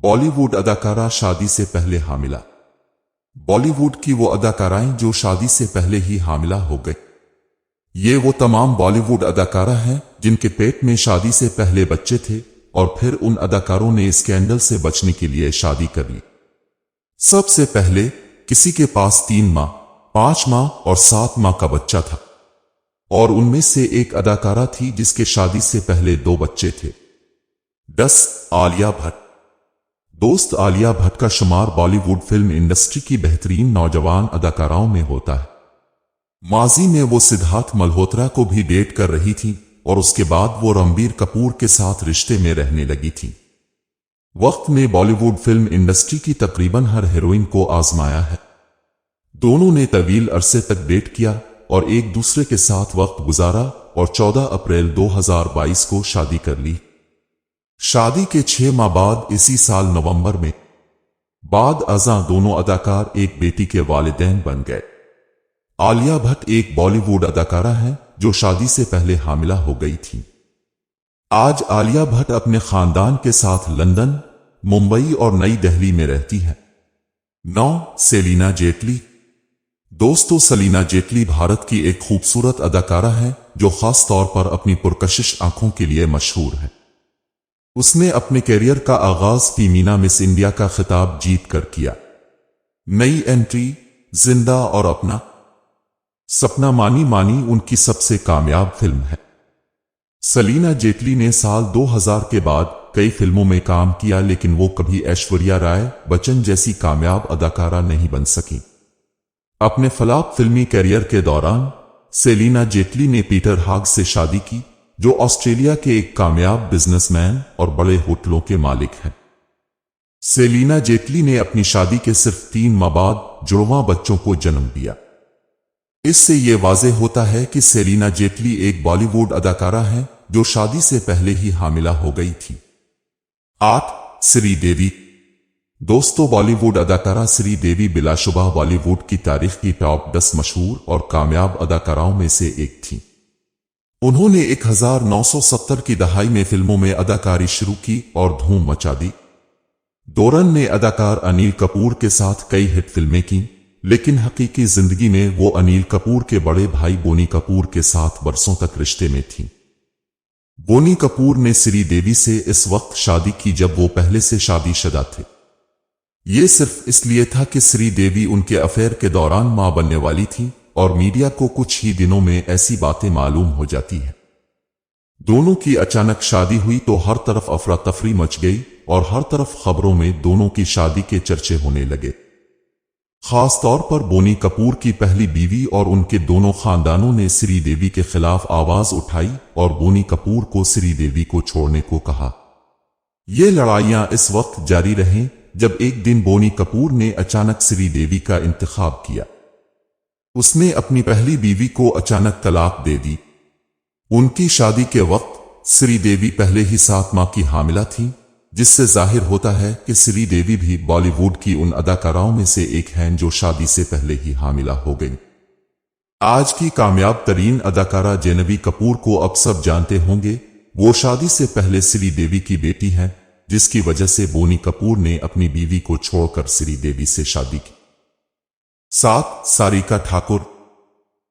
बॉलीवुड अदाकारा शादी से पहले हामिला। बॉलीवुड की वो अदाकाराएं जो शादी से पहले ही हामिला हो गई। ये वो तमाम बॉलीवुड अदाकारा हैं जिनके पेट में शादी से पहले बच्चे थे और फिर उन अदाकारों ने स्कैंडल से बचने के लिए शादी कर ली। सबसे पहले किसी के पास 3 माह, 5 माह और 7 माह का बच्चा था और उनमें से एक अदाकारा थी जिसके शादी से पहले 2 बच्चे थे। 10 आलिया भट्ट। दोस्त आलिया भट्ट का शुमार बॉलीवुड फिल्म इंडस्ट्री की बेहतरीन नौजवान अदाकाराओं में होता है। माजी में वो सिद्धार्थ मल्होत्रा को भी डेट कर रही थी और उसके बाद वो रणबीर कपूर के साथ रिश्ते में रहने लगी थी। वक्त में बॉलीवुड फिल्म इंडस्ट्री की तकरीबन हर हीरोइन को आजमाया है। दोनों ने तवील अरसे तक डेट किया और एक दूसरे के साथ वक्त गुजारा और 14 अप्रैल 2022 को शादी कर ली। शादी के 6 माह बाद इसी साल नवंबर में बाद अज़ां दोनों अदाकार एक बेटी के वालिदैन बन गए। आलिया भट्ट एक बॉलीवुड अदाकारा है जो शादी से पहले हामिला हो गई थी। आज आलिया भट्ट अपने खानदान के साथ लंदन, मुंबई और नई दिल्ली में रहती है। 9 सेलिना जेटली। दोस्तों, सलीना जेटली भारत की एक खूबसूरत अदाकारा है जो खास तौर पर अपनी पुरकशिश आंखों के लिए मशहूर है। उसने अपने करियर का आगाज फीमीना मिस इंडिया का खिताब जीत कर किया। नई एंट्री जिंदा और अपना सपना मानी मानी उनकी सबसे कामयाब फिल्म है। सलीना जेटली ने साल 2000 के बाद कई फिल्मों में काम किया लेकिन वो कभी ऐश्वर्या राय बच्चन जैसी कामयाब अदाकारा नहीं बन सकी। अपने फ्लॉप फिल्मी करियर के दौरान सेलिना जेटली ने पीटर हाग से शादी की जो ऑस्ट्रेलिया के एक कामयाब बिजनेसमैन और बड़े होटलों के मालिक हैं। सेलिना जेटली ने अपनी शादी के सिर्फ 3 माह बाद जुड़वां बच्चों को जन्म दिया। इससे यह वाज़ेह होता है कि सेलिना जेटली एक बॉलीवुड अदाकारा है जो शादी से पहले ही हामिला हो गई थी। 8 श्रीदेवी। दोस्तों, बॉलीवुड अदाकारा श्रीदेवी बिलाशुबह बॉलीवुड की तारीख की टॉप 10 मशहूर और कामयाब अदाकाराओं में से एक थी। उन्होंने 1970 की दहाई में फिल्मों में अदाकारी शुरू की और धूम मचा दी। दोरन ने अदाकार अनिल कपूर के साथ कई हिट फिल्में की, लेकिन हकीकी जिंदगी में वो अनिल कपूर के बड़े भाई बोनी कपूर के साथ बरसों तक रिश्ते में थी। बोनी कपूर ने श्रीदेवी से इस वक्त शादी की जब वो पहले से शादीशुदा थे। ये सिर्फ इसलिए था कि श्रीदेवी उनके अफेयर के दौरान मां बनने वाली थी और मीडिया को कुछ ही दिनों में ऐसी बातें मालूम हो जाती है। दोनों की अचानक शादी हुई तो हर तरफ अफरा तफरी मच गई और हर तरफ खबरों में दोनों की शादी के चर्चे होने लगे। खास तौर पर बोनी कपूर की पहली बीवी और उनके दोनों खानदानों ने श्रीदेवी के खिलाफ आवाज उठाई और बोनी कपूर को श्रीदेवी को छोड़ने को कहा। ये लड़ाइयां इस वक्त जारी रहें जब एक दिन बोनी कपूर ने अचानक श्रीदेवी का इंतखाब किया। उसने अपनी पहली बीवी को अचानक तलाक दे दी। उनकी शादी के वक्त श्रीदेवी पहले ही 7 माह की हामिला थी, जिससे जाहिर होता है कि श्रीदेवी भी बॉलीवुड की उन अदाकाराओं में से एक हैं जो शादी से पहले ही हामिला हो गई। आज की कामयाब तरीन अदाकारा जेनवी कपूर को अब सब जानते होंगे। वो शादी से पहले श्रीदेवी की बेटी हैं, जिसकी वजह से बोनी कपूर ने अपनी बीवी को छोड़कर श्रीदेवी से शादी की। 7 सारिका ठाकुर।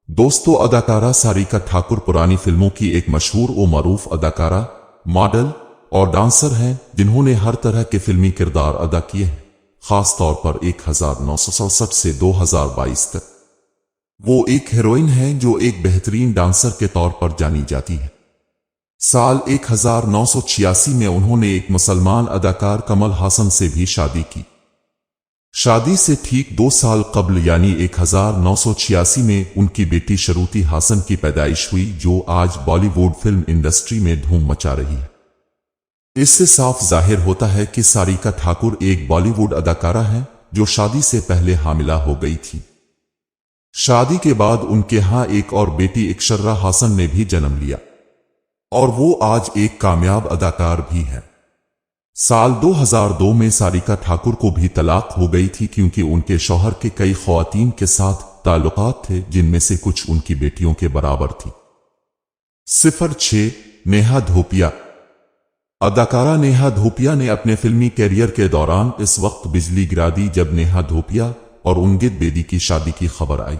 दोस्तों, अदाकारा सारिका ठाकुर पुरानी फिल्मों की एक मशहूर और मरूफ अदाकारा, मॉडल और डांसर हैं जिन्होंने हर तरह के फिल्मी किरदार अदा किए हैं। खास तौर पर 1967 से 2022 तक वो एक हीरोइन हैं जो एक बेहतरीन डांसर के तौर पर जानी जाती है। साल 1986 में उन्होंने एक मुसलमान अदाकार कमल हासन से भी शादी की। शादी से ठीक 2 साल कबल यानी 1986 में उनकी बेटी शरूती हासन की पैदाइश हुई जो आज बॉलीवुड फिल्म इंडस्ट्री में धूम मचा रही है। इससे साफ जाहिर होता है कि सारिका ठाकुर एक बॉलीवुड अदाकारा है जो शादी से पहले हामिला हो गई थी। शादी के बाद उनके यहां एक और बेटी इकशर्रा हासन ने भी जन्म लिया और वो आज एक कामयाब अदाकार भी है। साल 2002 में सारिका ठाकुर को भी तलाक हो गई थी क्योंकि उनके शौहर के कई ख्वातीन के साथ ताल्लुकात थे जिनमें से कुछ उनकी बेटियों के बराबर थी। 06 नेहा धोपिया। अदाकारा नेहा धूपिया ने अपने फिल्मी कैरियर के दौरान इस वक्त बिजली गिरा दी जब नेहा धूपिया और अंकित बेदी की शादी की खबर आई।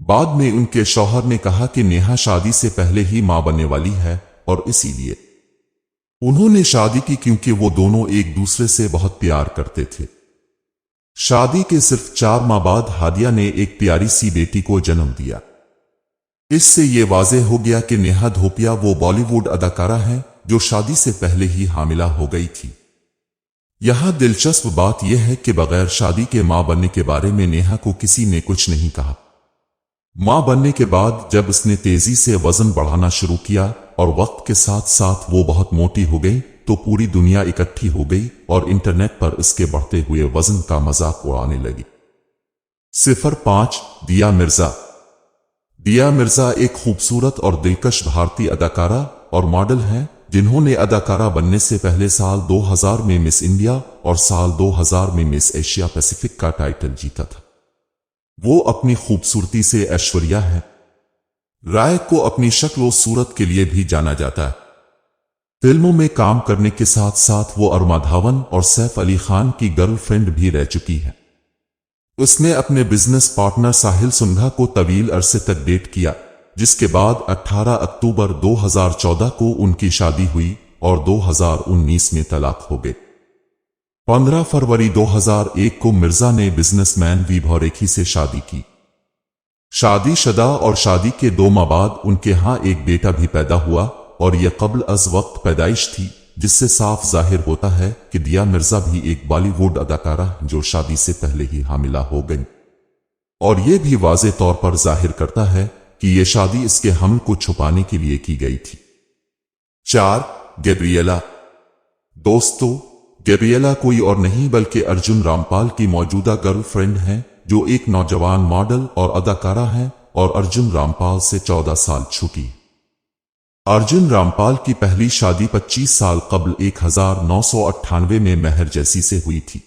बाद में उनके शौहर ने कहा कि नेहा शादी से पहले ही मां बनने वाली है और इसीलिए उन्होंने शादी की क्योंकि वो दोनों एक दूसरे से बहुत प्यार करते थे। शादी के सिर्फ 4 माह बाद हादिया ने एक प्यारी सी बेटी को जन्म दिया। इससे ये वाज़ेह हो गया कि नेहा धूपिया वो बॉलीवुड अदाकारा है जो शादी से पहले ही हामिला हो गई थी। यहां दिलचस्प बात यह है कि बगैर शादी के मां बनने के बारे में नेहा को किसी ने कुछ नहीं कहा। मां बनने के बाद जब उसने तेजी से वजन बढ़ाना शुरू किया और वक्त के साथ साथ वो बहुत मोटी हो गई तो पूरी दुनिया इकट्ठी हो गई और इंटरनेट पर इसके बढ़ते हुए वजन का मजाक उड़ाने लगी। 05 दिया मिर्जा। दिया मिर्जा एक खूबसूरत और दिलकश भारतीय अदाकारा और मॉडल हैं जिन्होंने अदाकारा बनने से पहले साल 2000 में मिस इंडिया और साल 2000 में मिस एशिया पैसिफिक का टाइटल जीता था। वो अपनी खूबसूरती से ऐश्वर्या है राय को अपनी शक्ल और सूरत के लिए भी जाना जाता है। फिल्मों में काम करने के साथ साथ वो अरुणा धवन और सैफ अली खान की गर्लफ्रेंड भी रह चुकी है। उसने अपने बिजनेस पार्टनर साहिल सुंघा को तवील अरसे तक डेट किया, जिसके बाद 18 अक्टूबर 2014 को उनकी शादी हुई और 2019 में तलाक हो गए। 15 फरवरी 2001 को मिर्जा ने बिजनेसमैन वैभव रेखी से शादी की। शादीशुदा और शादी के 2 माह बाद उनके यहां एक बेटा भी पैदा हुआ और यह कब्ल अज वक्त पैदाइश थी, जिससे साफ जाहिर होता है कि दिया मिर्जा भी एक बॉलीवुड अदाकारा जो शादी से पहले ही हामिला हो गई और यह भी वाज़े तौर पर जाहिर करता है कि यह शादी इसके हमल को छुपाने के लिए की गई थी। 4 गैब्रिएला। दोस्तों, गैब्रिएला कोई और नहीं बल्कि अर्जुन रामपाल की मौजूदा गर्लफ्रेंड है जो एक नौजवान मॉडल और अदाकारा है और अर्जुन रामपाल से 14 साल छोटी। अर्जुन रामपाल की पहली शादी 25 साल कबल 1998 में मेहर जैसी से हुई थी।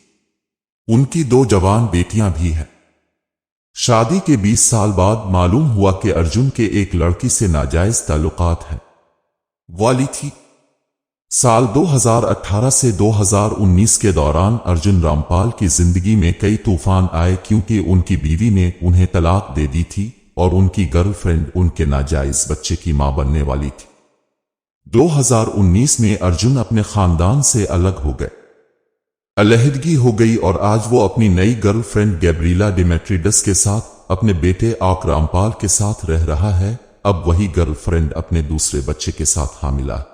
उनकी 2 जवान बेटियां भी हैं। शादी के 20 साल बाद मालूम हुआ कि अर्जुन के एक लड़की से नाजायज ताल्लुकात है वाली थी। साल 2018 से 2019 के दौरान अर्जुन रामपाल की जिंदगी में कई तूफान आए क्योंकि उनकी बीवी ने उन्हें तलाक दे दी थी और उनकी गर्लफ्रेंड उनके नाजायज बच्चे की मां बनने वाली थी। 2019 में अर्जुन अपने खानदान से अलग हो गए, अलहदगी हो गई और आज वो अपनी नई गर्लफ्रेंड गैब्रिएला डेमेट्रिडस के साथ अपने बेटे आक रामपाल के साथ रह रहा है। अब वही गर्लफ्रेंड अपने दूसरे बच्चे के साथ हामिला है।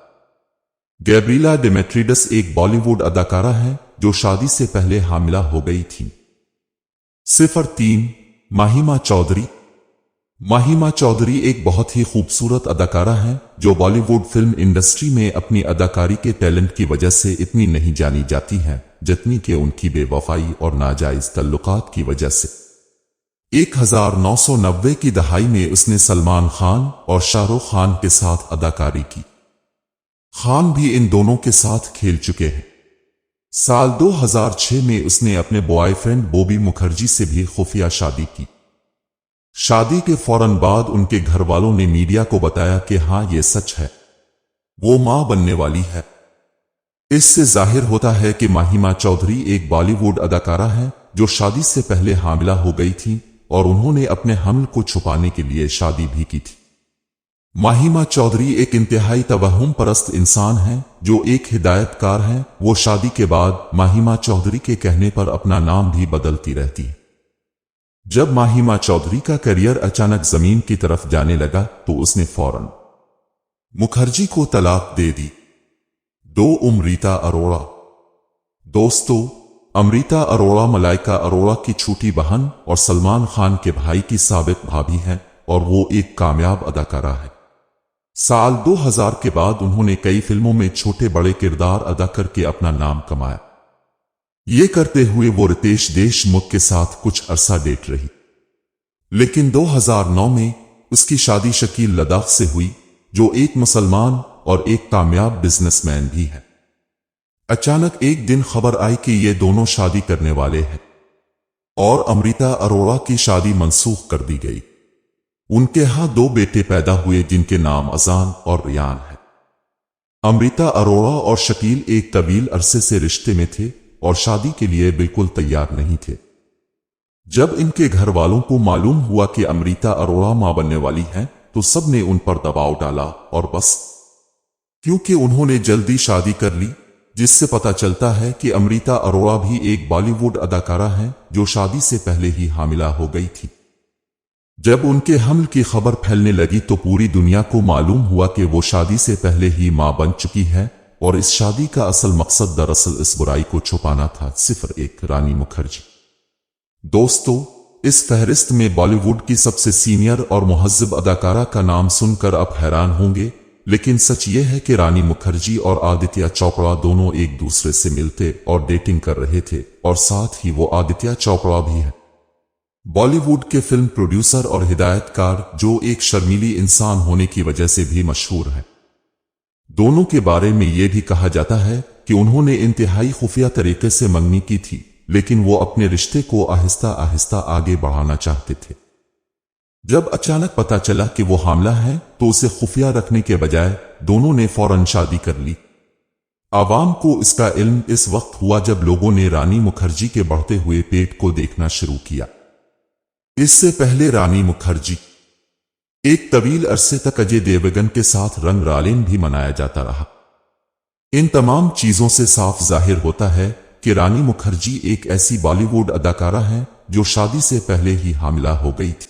गैब्रिएला डेमेट्रिडस एक बॉलीवुड अदाकारा है जो शादी से पहले हामिला हो गई थी। 03 माहिमा चौधरी। माहिमा चौधरी एक बहुत ही खूबसूरत अदाकारा है जो बॉलीवुड फिल्म इंडस्ट्री में अपनी अदाकारी के टैलेंट की वजह से इतनी नहीं जानी जाती है जितनी कि उनकी बेवफाई और नाजायज तल्लुकात की वजह से। 1990 की दहाई में उसने सलमान खान और शाहरुख खान के साथ अदाकारी की। खान भी इन दोनों के साथ खेल चुके हैं। साल 2006 में उसने अपने बॉयफ्रेंड बॉबी मुखर्जी से भी खुफिया शादी की। शादी के फौरन बाद उनके घर वालों ने मीडिया को बताया कि हां यह सच है, वो मां बनने वाली है। इससे जाहिर होता है कि माहिमा चौधरी एक बॉलीवुड अदाकारा है जो शादी से पहले हामिला हो गई थी और उन्होंने अपने हमल को छुपाने के लिए शादी भी की थी। माहिमा चौधरी एक इंतहाई तवहुम परस्त इंसान है जो एक हिदायतकार हैं। वो शादी के बाद माहिमा चौधरी के कहने पर अपना नाम भी बदलती रहती है। जब माहिमा चौधरी का करियर अचानक जमीन की तरफ जाने लगा तो उसने फौरन मुखर्जी को तलाक दे दी। 2 अमृता अरोड़ा। दोस्तों, अमृता अरोड़ा मलाइका अरोड़ा की छोटी बहन और सलमान खान के भाई की साबिक भाभी है और वो एक कामयाब अदाकारा है। साल 2000 के बाद उन्होंने कई फिल्मों में छोटे बड़े किरदार अदा करके अपना नाम कमाया। ये करते हुए वो रितेश देशमुख के साथ कुछ अरसा डेट रही, लेकिन 2009 में उसकी शादी शकील लद्दाख से हुई जो एक मुसलमान और एक कामयाब बिजनेसमैन भी है। अचानक एक दिन खबर आई कि ये दोनों शादी करने वाले हैं और अमृता अरोड़ा की शादी मंसूख कर दी गई। उनके यहां 2 बेटे पैदा हुए जिनके नाम अजान और रियान है। अमृता अरोड़ा और शकील एक तवील अरसे से रिश्ते में थे और शादी के लिए बिल्कुल तैयार नहीं थे। जब इनके घर वालों को मालूम हुआ कि अमृता अरोड़ा मां बनने वाली हैं, तो सबने उन पर दबाव डाला और बस क्योंकि उन्होंने जल्दी शादी कर ली, जिससे पता चलता है कि अमृता अरोड़ा भी एक बॉलीवुड अदाकारा हैं जो शादी से पहले ही हामिला हो गई थी। जब उनके हमल की खबर फैलने लगी तो पूरी दुनिया को मालूम हुआ कि वो शादी से पहले ही मां बन चुकी है और इस शादी का असल मकसद दरअसल इस बुराई को छुपाना था। सिफर 1 रानी मुखर्जी। दोस्तों, इस फहरिस्त में बॉलीवुड की सबसे सीनियर और मुहज्जब अदाकारा का नाम सुनकर आप हैरान होंगे, लेकिन सच ये है कि रानी मुखर्जी और आदित्य चोपड़ा दोनों एक दूसरे से मिलते और डेटिंग कर रहे थे और साथ ही वो आदित्य चोपड़ा भी है बॉलीवुड के फिल्म प्रोड्यूसर और हिदायतकार, जो एक शर्मीली इंसान होने की वजह से भी मशहूर है। दोनों के बारे में यह भी कहा जाता है कि उन्होंने इंतहाई खुफिया तरीके से मंगनी की थी, लेकिन वो अपने रिश्ते को आहिस्ता आहिस्ता आगे बढ़ाना चाहते थे। जब अचानक पता चला कि वो हामिला है तो उसे खुफिया रखने के बजाय दोनों ने फौरन शादी कर ली। आवाम को इसका इल्म इस वक्त हुआ जब लोगों ने रानी मुखर्जी के बढ़ते हुए पेट को देखना शुरू किया। इससे पहले रानी मुखर्जी एक तवील अरसे तक अजय देवगन के साथ रंगरालिन भी मनाया जाता रहा। इन तमाम चीजों से साफ जाहिर होता है कि रानी मुखर्जी एक ऐसी बॉलीवुड अदाकारा हैं जो शादी से पहले ही हामिला हो गई थी।